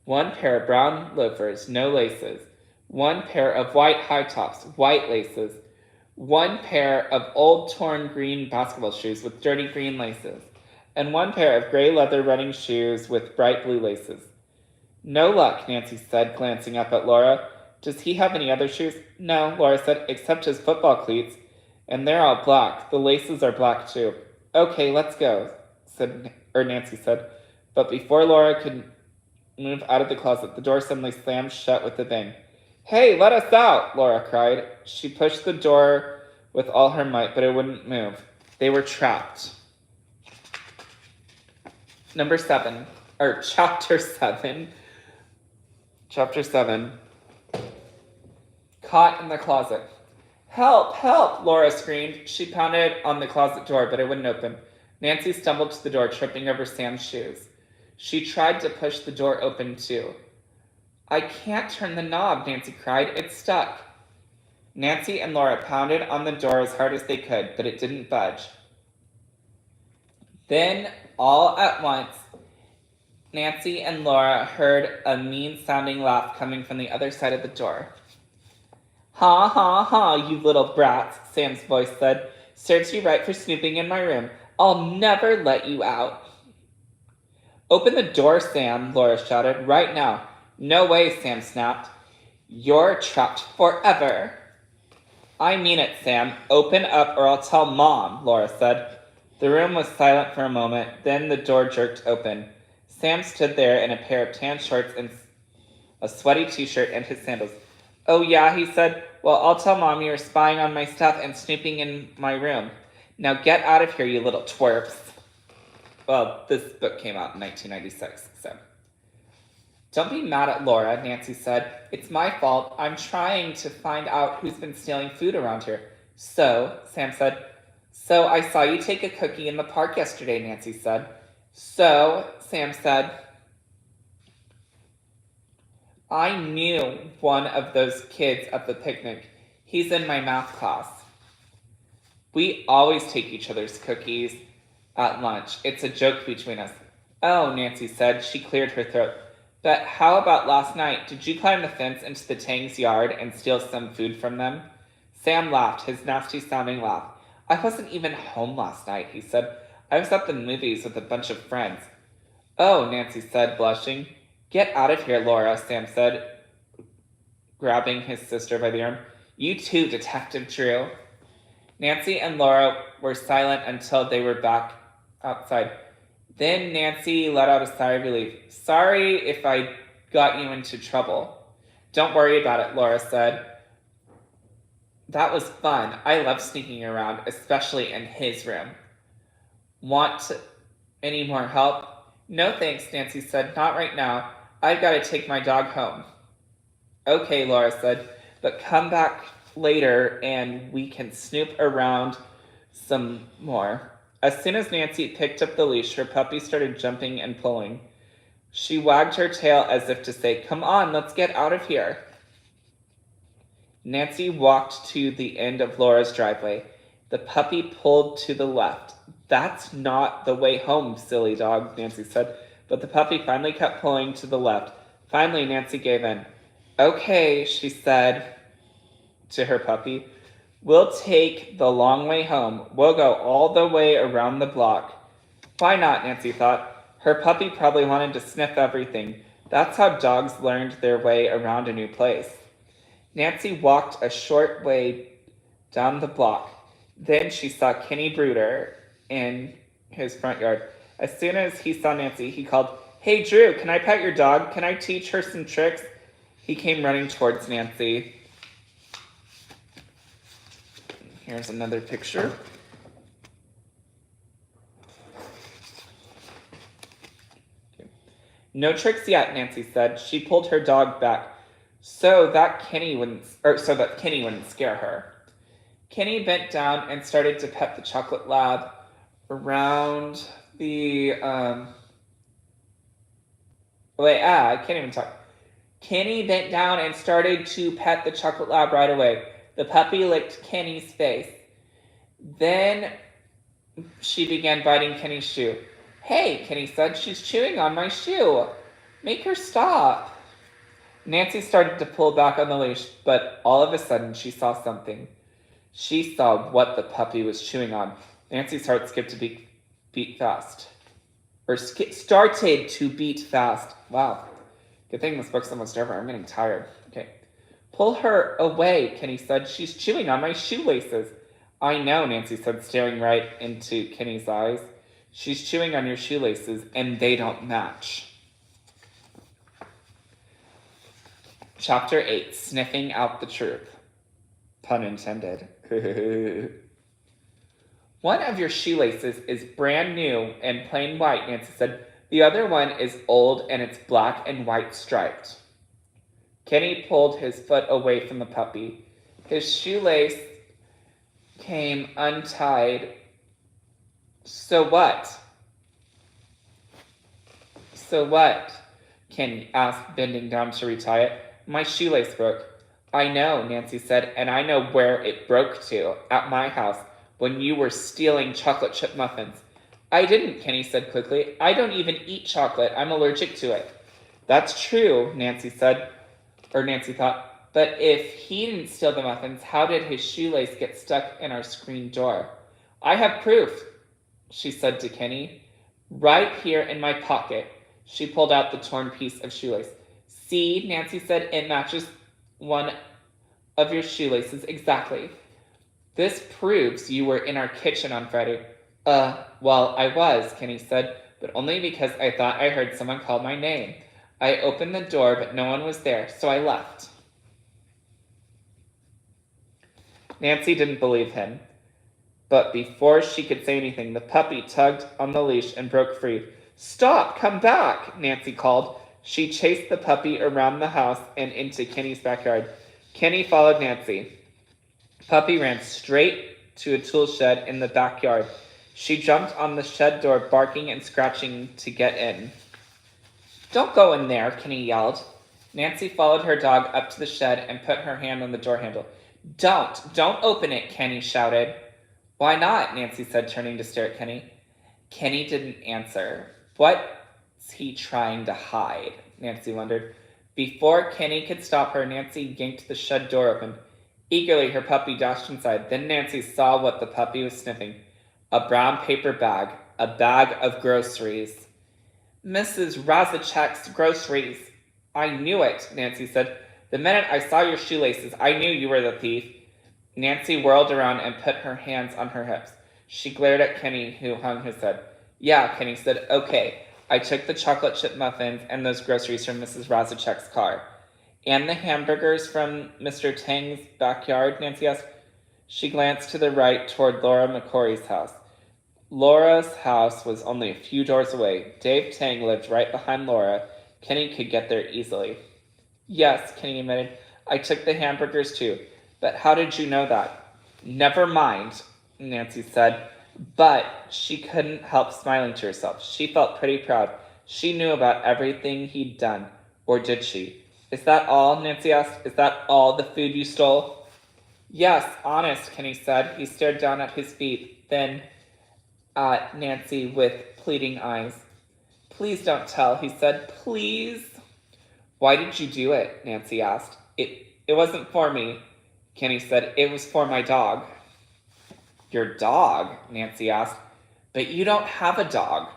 One pair of brown loafers, no laces. One pair of white high tops, white laces. One pair of old torn green basketball shoes with dirty green laces. And one pair of gray leather running shoes with bright blue laces. No luck, Nancy said, glancing up at Laura. Does he have any other shoes? No, Laura said, except his football cleats. And they're all black. The laces are black too. Okay, let's go, Nancy said. But before Laura could move out of the closet, the door suddenly slammed shut with a bang. Hey, let us out, Laura cried. She pushed the door with all her might, but it wouldn't move. They were trapped. Chapter 7. Chapter 7. Caught in the closet. Help, help, Laura screamed. She pounded on the closet door, but it wouldn't open. Nancy stumbled to the door, tripping over Sam's shoes. She tried to push the door open, too. I can't turn the knob, Nancy cried. It's stuck. Nancy and Laura pounded on the door as hard as they could, but it didn't budge. Then, all at once, Nancy and Laura heard a mean-sounding laugh coming from the other side of the door. Ha, ha, ha, you little brats, Sam's voice said. Serves you right for snooping in my room. I'll never let you out. Open the door, Sam, Laura shouted. Right now. No way, Sam snapped. You're trapped forever. I mean it, Sam. Open up or I'll tell Mom, Laura said. The room was silent for a moment. Then the door jerked open. Sam stood there in a pair of tan shorts and a sweaty t-shirt and his sandals. Oh yeah, he said. Well, I'll tell Mom you're spying on my stuff and snooping in my room. Now get out of here, you little twerps. Well, this book came out in 1996, so. Don't be mad at Laura, Nancy said. It's my fault. I'm trying to find out who's been stealing food around here. So, Sam said. So, I saw you take a cookie in the park yesterday, Nancy said. So, Sam said. I knew one of those kids at the picnic. He's in my math class. We always take each other's cookies at lunch. It's a joke between us. Oh, Nancy said. She cleared her throat. But how about last night? Did you climb the fence into the Tang's yard and steal some food from them? Sam laughed, his nasty-sounding laugh. I wasn't even home last night, he said. I was at the movies with a bunch of friends. Oh, Nancy said, blushing. Get out of here, Laura, Sam said, grabbing his sister by the arm. You too, Detective Drew. Nancy and Laura were silent until they were back outside. Then Nancy let out a sigh of relief. Sorry if I got you into trouble. Don't worry about it, Laura said. That was fun. I love sneaking around, especially in his room. Want any more help? No thanks, Nancy said. Not right now. I've got to take my dog home. Okay, Laura said, but come back later and we can snoop around some more. As soon as Nancy picked up the leash, her puppy started jumping and pulling. She wagged her tail as if to say, come on, let's get out of here. Nancy walked to the end of Laura's driveway. The puppy pulled to the left. That's not the way home, silly dog, Nancy said. But the puppy finally kept pulling to the left. Finally, Nancy gave in. Okay, she said to her puppy. We'll take the long way home. We'll go all the way around the block. Why not, Nancy thought. Her puppy probably wanted to sniff everything. That's how dogs learned their way around a new place. Nancy walked a short way down the block. Then she saw Kenny Bruder in his front yard. As soon as he saw Nancy, he called, "Hey, Drew, can I pet your dog? Can I teach her some tricks?" He came running towards Nancy. Here's another picture. "No tricks yet," Nancy said. She pulled her dog back so that Kenny wouldn't scare her. Kenny bent down and started to pet the chocolate lab around the I can't even talk. Kenny bent down and started to pet the chocolate lab right away. The puppy licked Kenny's face. Then she began biting Kenny's shoe. "Hey," Kenny said, "she's chewing on my shoe. Make her stop." Nancy started to pull back on the leash, but all of a sudden she saw something. She saw what the puppy was chewing on. Nancy's heart skipped a beat fast. Started to beat fast. Wow. Good thing this book's almost over. I'm getting tired. Okay. "Pull her away," Kenny said. "She's chewing on my shoelaces." "I know," Nancy said, staring right into Kenny's eyes. "She's chewing on your shoelaces, and they don't match." Chapter 8, Sniffing Out the Truth. Pun intended. "One of your shoelaces is brand new and plain white," Nancy said. "The other one is old and it's black and white striped." Kenny pulled his foot away from the puppy. His shoelace came untied. So what?" Kenny asked, bending down to retie it. "My shoelace broke." "I know," Nancy said, "and I know where it broke to. At my house, when you were stealing chocolate chip muffins." "I didn't," Kenny said quickly. "I don't even eat chocolate. I'm allergic to it." "That's true," Nancy said, or Nancy thought. "But if he didn't steal the muffins, how did his shoelace get stuck in our screen door?" "I have proof," she said to Kenny. "Right here in my pocket." She pulled out the torn piece of shoelace. "See," Nancy said, "it matches one of your shoelaces exactly. This proves you were in our kitchen on Friday." Well, I was," Kenny said, "but only because I thought I heard someone call my name. I opened the door, but no one was there, so I left." Nancy didn't believe him. But before she could say anything, the puppy tugged on the leash and broke free. "Stop! Come back!" Nancy called. She chased the puppy around the house and into Kenny's backyard. Kenny followed Nancy. Puppy ran straight to a tool shed in the backyard. She jumped on the shed door, barking and scratching to get in. "Don't go in there," Kenny yelled. Nancy followed her dog up to the shed and put her hand on the door handle. Don't open it," Kenny shouted. "Why not?" Nancy said, turning to stare at Kenny. Kenny didn't answer. What's he trying to hide? Nancy wondered. Before Kenny could stop her, Nancy yanked the shed door open. Eagerly, her puppy dashed inside. Then Nancy saw what the puppy was sniffing. A brown paper bag. A bag of groceries. "Mrs. Razachek's groceries." "I knew it," Nancy said. "The minute I saw your shoelaces, I knew you were the thief." Nancy whirled around and put her hands on her hips. She glared at Kenny, who hung his head. "Yeah," Kenny said. "Okay, I took the chocolate chip muffins and those groceries from Mrs. Razachek's car." "And the hamburgers from Mr. Tang's backyard?" Nancy asked. She glanced to the right toward Laura McCory's house. Laura's house was only a few doors away. Dave Tang lived right behind Laura. Kenny could get there easily. "Yes," Kenny admitted. "I took the hamburgers too. But how did you know that?" "Never mind," Nancy said. But she couldn't help smiling to herself. She felt pretty proud. She knew about everything he'd done. Or did she? "Is that all?" Nancy asked. "Is that all the food you stole?" "Yes, honest," Kenny said. He stared down at his feet, then at Nancy with pleading eyes. "Please don't tell," he said. "Please." "Why did you do it?" Nancy asked. It wasn't for me," Kenny said. "It was for my dog." "Your dog?" Nancy asked. "But you don't have a dog."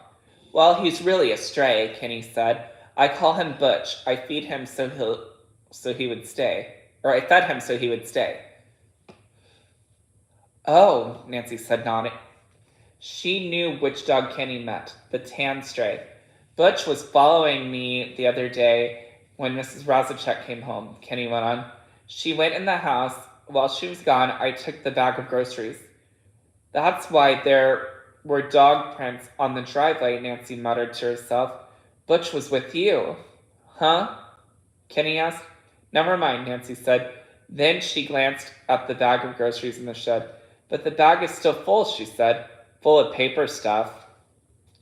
"Well, he's really a stray," Kenny said. "I call him Butch. I feed him so he would stay. Or I fed him so he would stay." Oh, Nancy said, nodding. She knew which dog Kenny meant, the tan stray. Butch was following me the other day when Mrs. Razachek came home, Kenny went on. She went in the house. While she was gone, I took the bag of groceries. That's why there were dog prints on the driveway, Nancy muttered to herself. Butch was with you. Huh? Kenny asked. Never mind, Nancy said. Then she glanced at the bag of groceries in the shed. But the bag is still full, she said. Full of paper stuff,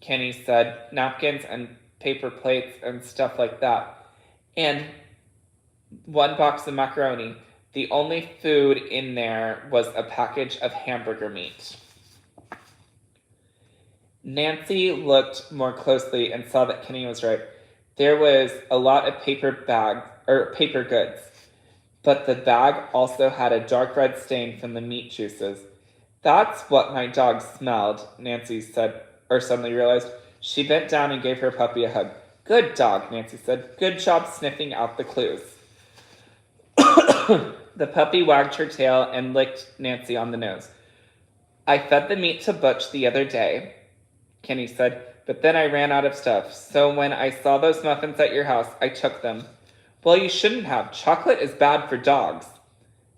Kenny said. Napkins and paper plates and stuff like that. And one box of macaroni. The only food in there was a package of hamburger meat. Nancy looked more closely and saw that Kenny was right. There was a lot of paper goods, but the bag also had a dark red stain from the meat juices. That's what my dog smelled, Nancy said, or suddenly realized. She bent down and gave her puppy a hug. Good dog, Nancy said. Good job sniffing out the clues. The puppy wagged her tail and licked Nancy on the nose. I fed the meat to Butch the other day, Kenny said, but then I ran out of stuff. So when I saw those muffins at your house, I took them. Well, you shouldn't have. Chocolate is bad for dogs.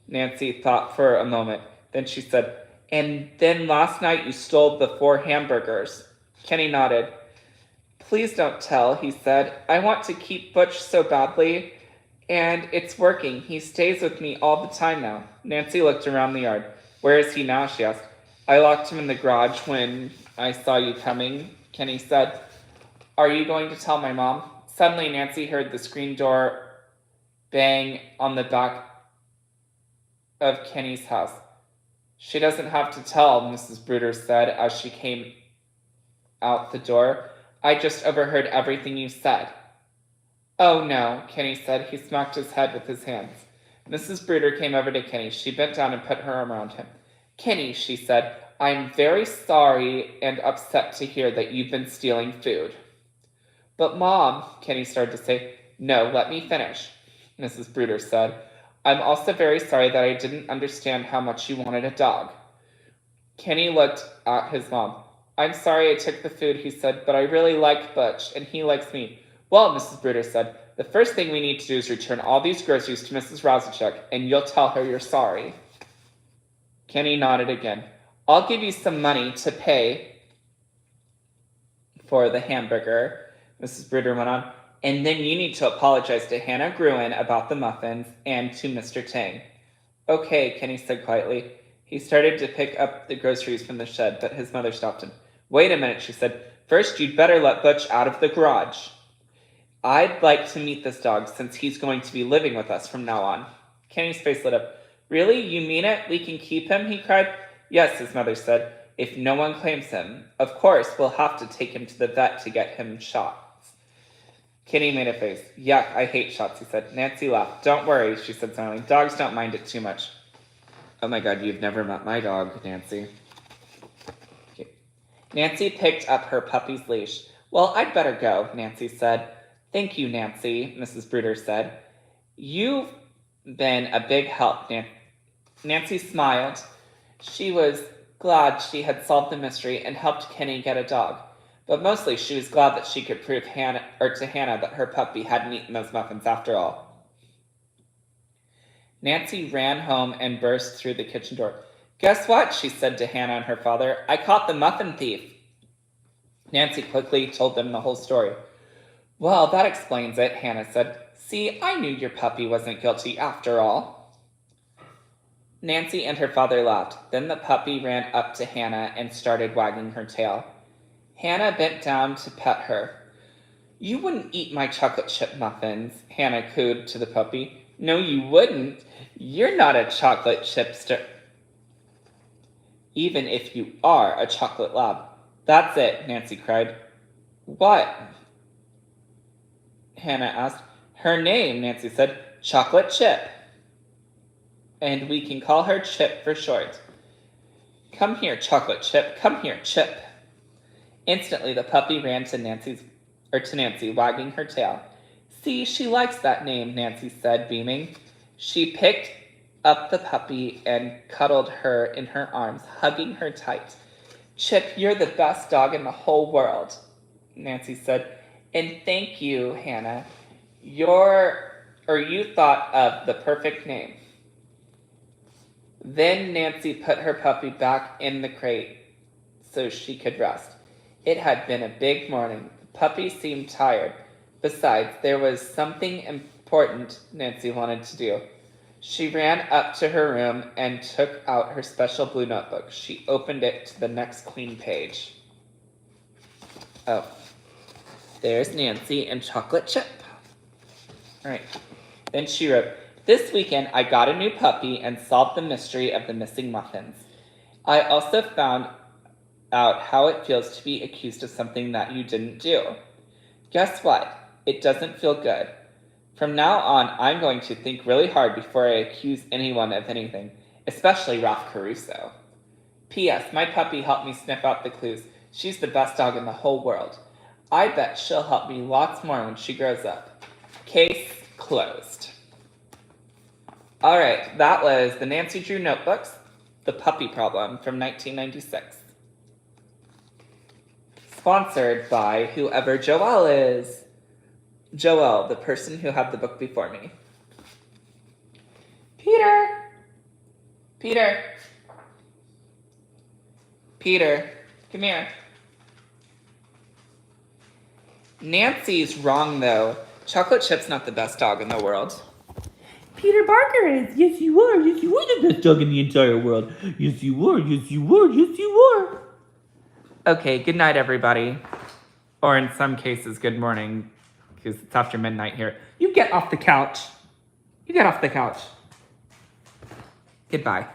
Nancy thought for a moment. Then she said, and then last night you stole the 4 hamburgers. Kenny nodded. Please don't tell, he said. I want to keep Butch so badly. And it's working. He stays with me all the time now. Nancy looked around the yard. Where is he now, she asked. I locked him in the garage when I saw you coming, Kenny said. Are you going to tell my mom? Suddenly Nancy heard the screen door bang on the back of Kenny's house. She doesn't have to tell, Mrs. Bruder said as she came out the door. I just overheard everything you said. Oh no, Kenny said. He smacked his head with his hands. Mrs. Bruder came over to Kenny. She bent down and put her arm around him. Kenny, she said, I'm very sorry and upset to hear that you've been stealing food. But Mom, Kenny started to say. No, let me finish, Mrs. Bruder said. I'm also very sorry that I didn't understand how much you wanted a dog. Kenny looked at his mom. I'm sorry I took the food, he said, but I really like Butch, and he likes me. Well, Mrs. Bruder said, the first thing we need to do is return all these groceries to Mrs. Razachek, and you'll tell her you're sorry. Kenny nodded again. I'll give you some money to pay for the hamburger, Mrs. Bruder went on, and then you need to apologize to Hannah Gruen about the muffins and to Mr. Tang. Okay, Kenny said quietly. He started to pick up the groceries from the shed, but his mother stopped him. Wait a minute, she said. First, you'd better let Butch out of the garage. I'd like to meet this dog since he's going to be living with us from now on. Kenny's face lit up. Really? You mean it? We can keep him? He cried. Yes, his mother said. If no one claims him. Of course, we'll have to take him to the vet to get him shots. Kenny made a face. Yuck, I hate shots, he said. Nancy laughed. Don't worry, she said smiling. Dogs don't mind it too much. Oh my God, you've never met my dog, Nancy. Okay. Nancy picked up her puppy's leash. Well, I'd better go, Nancy said. Thank you, Nancy, Mrs. Bruder said. You've been a big help, Nancy smiled. She was glad she had solved the mystery and helped Kenny get a dog. But mostly she was glad that she could prove to Hannah that her puppy hadn't eaten those muffins after all. Nancy ran home and burst through the kitchen door. Guess what? She said to Hannah and her father. I caught the muffin thief. Nancy quickly told them the whole story. Well, that explains it, Hannah said. See, I knew your puppy wasn't guilty after all. Nancy and her father laughed. Then the puppy ran up to Hannah and started wagging her tail. Hannah bent down to pet her. You wouldn't eat my chocolate chip muffins, Hannah cooed to the puppy. No, you wouldn't. You're not a chocolate chipster. Even if you are a chocolate lab. That's it, Nancy cried. What? Hannah asked. Her name, Nancy said. Chocolate Chip. And we can call her Chip for short. Come here, Chocolate Chip. Come here, Chip. Instantly, the puppy ran to Nancy, wagging her tail. See, she likes that name, Nancy said, beaming. She picked up the puppy and cuddled her in her arms, hugging her tight. Chip, you're the best dog in the whole world, Nancy said. And thank you, Hannah. You thought of the perfect name. Then Nancy put her puppy back in the crate so she could rest. It had been a big morning. The puppy seemed tired. Besides, there was something important Nancy wanted to do. She ran up to her room and took out her special blue notebook. She opened it to the next clean page. Oh, there's Nancy and Chocolate Chip. All right. Then she wrote, "This weekend I got a new puppy and solved the mystery of the missing muffins. I also found out how it feels to be accused of something that you didn't do. Guess what? It doesn't feel good. From now on, I'm going to think really hard before I accuse anyone of anything, especially Ralph Caruso. P.S. My puppy helped me sniff out the clues. She's the best dog in the whole world. I bet she'll help me lots more when she grows up. Case closed." All right, that was the Nancy Drew Notebooks, The Puppy Problem from 1996. Sponsored by whoever Joelle is. Joelle, the person who had the book before me. Peter! Peter! Peter, come here. Nancy's wrong, though. Chocolate Chip's not the best dog in the world.
Peter Barker is. Yes, you are. Yes, you are the best dog in the entire world. Yes, you are. Yes, you are. Yes, you are.
Okay, good night, everybody. Or in some cases, good morning, because it's after midnight here. You get off the couch. You get off the couch. Goodbye.